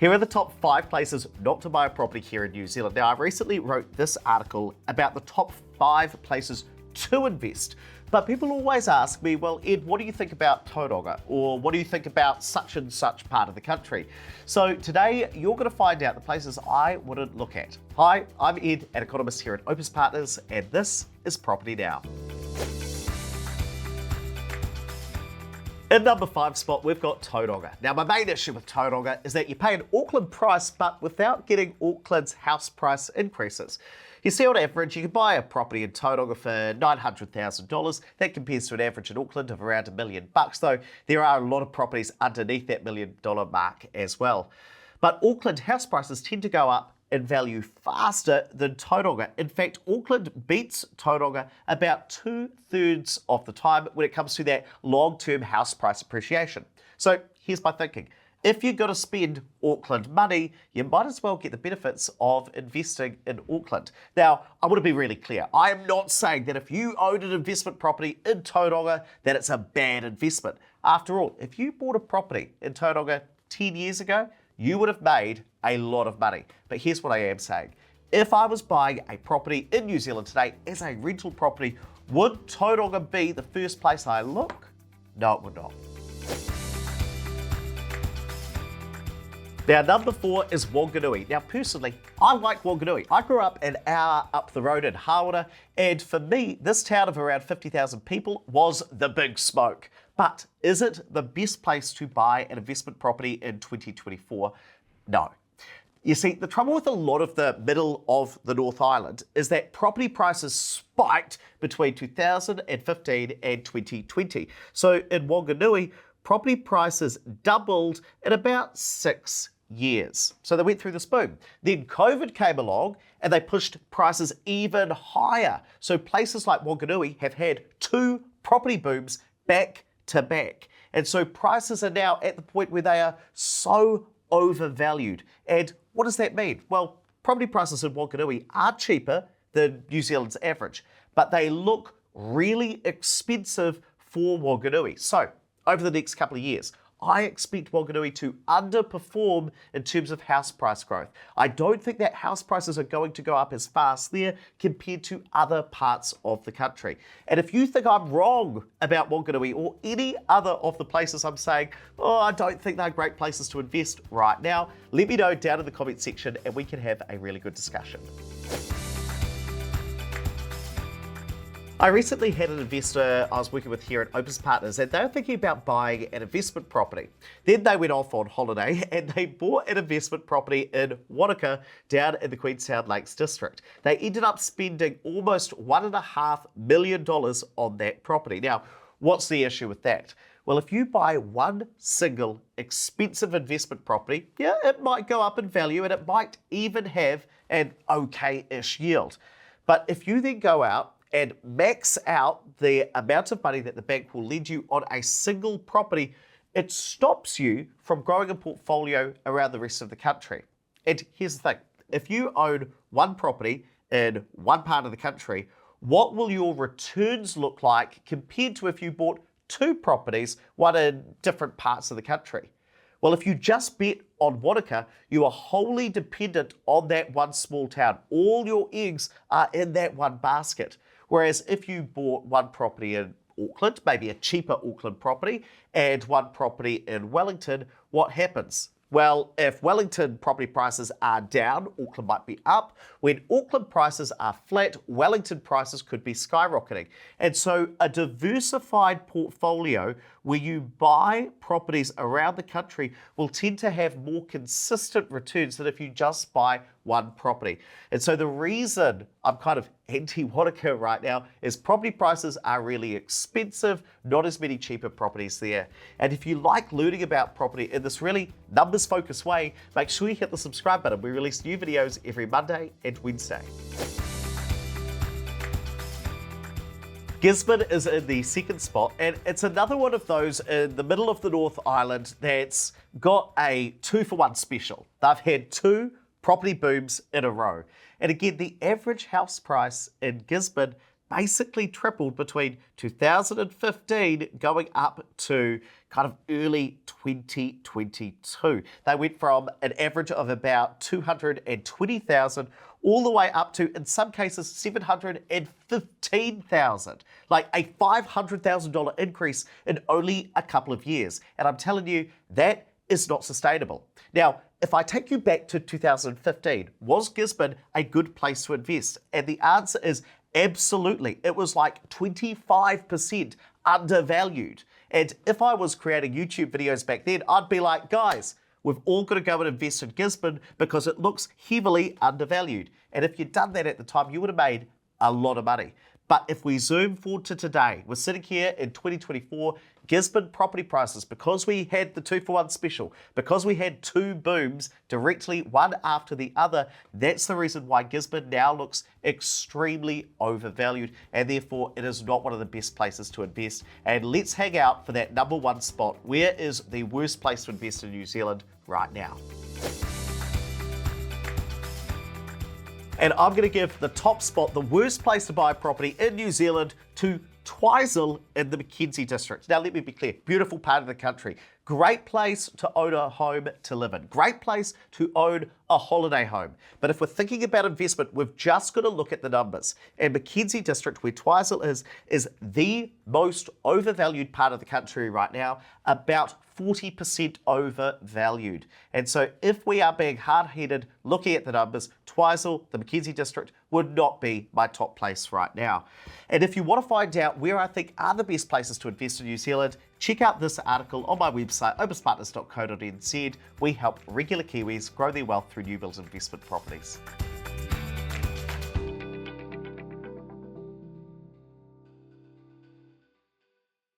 Here are the top 5 places not to buy a property here in New Zealand. Now, I recently wrote this article about the top 5 places to invest. But people always ask me, well, Ed, what do you think about Tauranga? Or what do you think about such and such part of the country? So today, you're going to find out the places I wouldn't look at. Hi, I'm Ed, an economist here at Opes Partners, and this is Property Now. In number 5 spot, we've got Tauranga. Now, my main issue with Tauranga is that you pay an Auckland price, but without getting Auckland's house price increases. You see, on average, you can buy a property in Tauranga for $900,000. That compares to an average in Auckland of around $1 million, though there are a lot of properties underneath that $1 million mark as well. But Auckland house prices tend to go up in value faster than Tauranga. In fact, Auckland beats Tauranga about 2/3 of the time when it comes to that long-term house price appreciation. So here's my thinking. If you're going to spend Auckland money, you might as well get the benefits of investing in Auckland. Now, I want to be really clear. I am not saying that if you own an investment property in Tauranga, that it's a bad investment. After all, if you bought a property in Tauranga 10 years ago, you would have made a lot of money. But here's what I am saying. If I was buying a property in New Zealand today as a rental property, would Tauranga be the first place I look? No, it would not. Now, number 4 is Wanganui. Now, personally, I like Wanganui. I grew up an hour up the road in Hawera, and for me, this town of around 50,000 people was the big smoke. But is it the best place to buy an investment property in 2024? No. You see, the trouble with a lot of the middle of the North Island is that property prices spiked between 2015 and 2020. So in Wanganui, property prices doubled in about 6 years. So they went through this boom. Then COVID came along and they pushed prices even higher. So places like Wanganui have had 2 property booms back to back. And so prices are now at the point where they are so overvalued. And what does that mean? Well, property prices in Wanganui are cheaper than New Zealand's average, but they look really expensive for Wanganui. So over the next couple of years, I expect Wanganui to underperform in terms of house price growth. I don't think that house prices are going to go up as fast there compared to other parts of the country. And if you think I'm wrong about Wanganui or any other of the places I'm saying, oh, I don't think they're great places to invest right now, let me know down in the comment section and we can have a really good discussion. I recently had an investor I was working with here at Opes Partners, and they were thinking about buying an investment property. Then they went off on holiday and they bought an investment property in Wanaka down in the Queenstown Lakes district. They ended up spending almost $1.5 million on that property. Now, what's the issue with that? Well, if you buy one single expensive investment property, yeah, it might go up in value and it might even have an okay-ish yield. But if you then go out and max out the amount of money that the bank will lend you on a single property, it stops you from growing a portfolio around the rest of the country. And here's the thing, if you own one property in one part of the country, what will your returns look like compared to if you bought 2 properties, one in different parts of the country? Well, if you just bet on Wanaka, you are wholly dependent on that one small town. All your eggs are in that one basket. Whereas if you bought one property in Auckland, maybe a cheaper Auckland property, and one property in Wellington, what happens? Well, if Wellington property prices are down, Auckland might be up. When Auckland prices are flat, Wellington prices could be skyrocketing. And so a diversified portfolio where you buy properties around the country will tend to have more consistent returns than if you just buy one property. And so the reason I'm kind of anti-Wanaka right now is property prices are really expensive, not as many cheaper properties there. And if you like learning about property in this really numbers-focused way, make sure you hit the subscribe button. We release new videos every Monday and Wednesday. Gisborne is in the 2nd spot, and it's another one of those in the middle of the North Island that's got a 2-for-1 special. They've had 2 property booms in a row. And again, the average house price in Gisborne basically tripled between 2015 going up to kind of early 2022. They went from an average of about 220,000 all the way up to, in some cases, 715,000. Like a $500,000 increase in only a couple of years. And I'm telling you, that is not sustainable. Now, if I take you back to 2015, was Gisborne a good place to invest? And the answer is absolutely. It was like 25% undervalued. And if I was creating YouTube videos back then, I'd be like, guys, we've all got to go and invest in Gisborne because it looks heavily undervalued. And if you'd done that at the time, you would have made a lot of money. But if we zoom forward to today, we're sitting here in 2024, Gisborne property prices, because we had the 2-for-1 special, because we had two booms directly one after the other, that's the reason why Gisborne now looks extremely overvalued, and therefore it is not one of the best places to invest. And let's hang out for that number one spot. Where is the worst place to invest in New Zealand right now? And I'm going to give the top spot, the worst place to buy property in New Zealand, to Twizel in the Mackenzie district. Now, let me be clear, beautiful part of the country. Great place to own a home to live in. Great place to own a holiday home. But if we're thinking about investment, we've just got to look at the numbers. And Mackenzie district, where Twizel is the most overvalued part of the country right now, about 40% overvalued. And so if we are being hard-headed looking at the numbers, Twizel, the Mackenzie district, would not be my top place right now. And if you want to find out where I think are the best places to invest in New Zealand, check out this article on my website, opespartners.co.nz. We help regular Kiwis grow their wealth through new build investment properties.